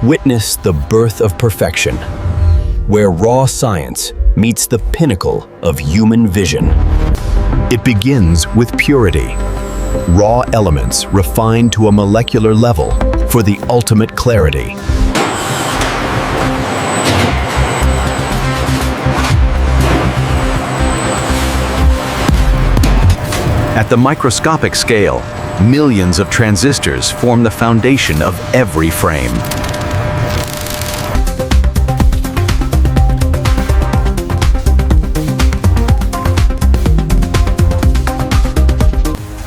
Witness the birth of perfection, where raw science meets the pinnacle of human vision. It begins with purity, raw elements refined to a molecular level for the ultimate clarity. At the microscopic scale, millions of transistors form the foundation of every frame.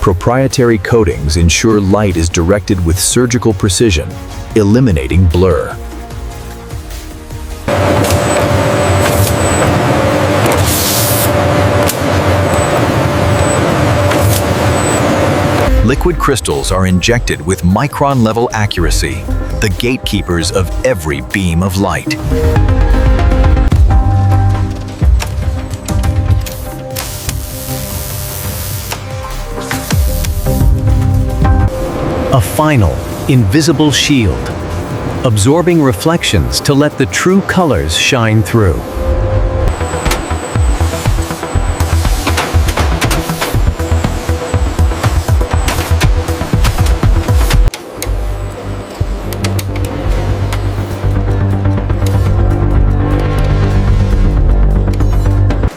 Proprietary coatings ensure light is directed with surgical precision, eliminating blur. Liquid crystals are injected with micron-level accuracy, the gatekeepers of every beam of light. A final, invisible shield, absorbing reflections to let the true colors shine through.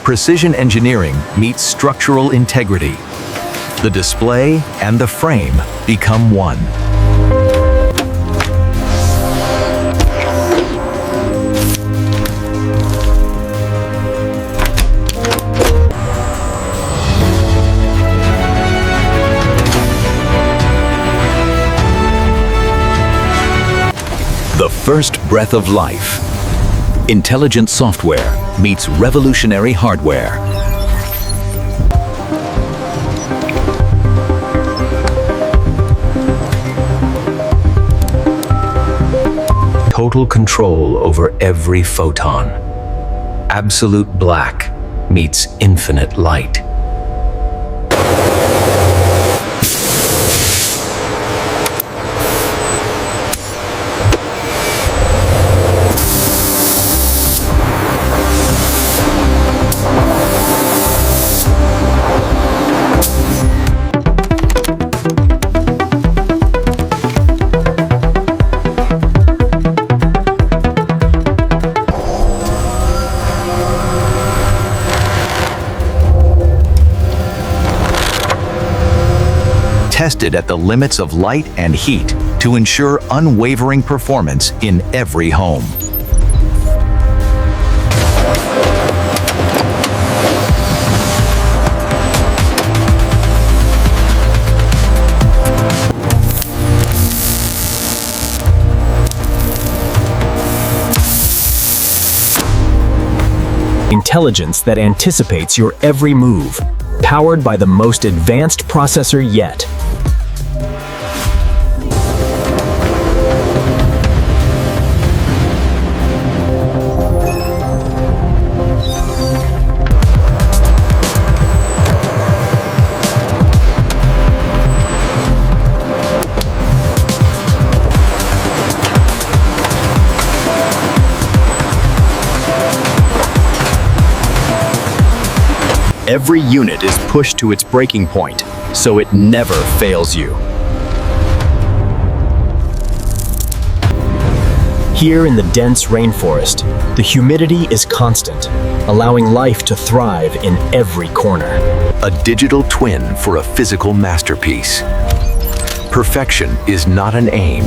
Precision engineering meets structural integrity. The display and the frame become one. The first breath of life. Intelligent software meets revolutionary hardware. Total control over every photon. Absolute black meets infinite light. Tested at the limits of light and heat to ensure unwavering performance in every home. Intelligence that anticipates your every move, powered by the most advanced processor yet. Every unit is pushed to its breaking point, so it never fails you. Here in the dense rainforest, the humidity is constant, allowing life to thrive in every corner. A digital twin for a physical masterpiece. Perfection is not an aim,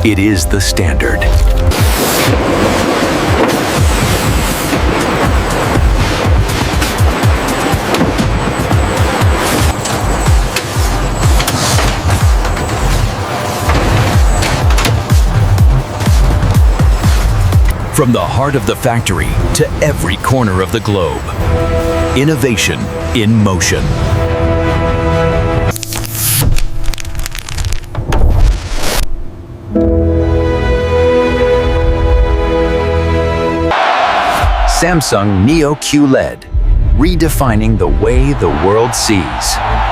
it is the standard. From the heart of the factory to every corner of the globe. Innovation in motion. Samsung Neo QLED, redefining the way the world sees.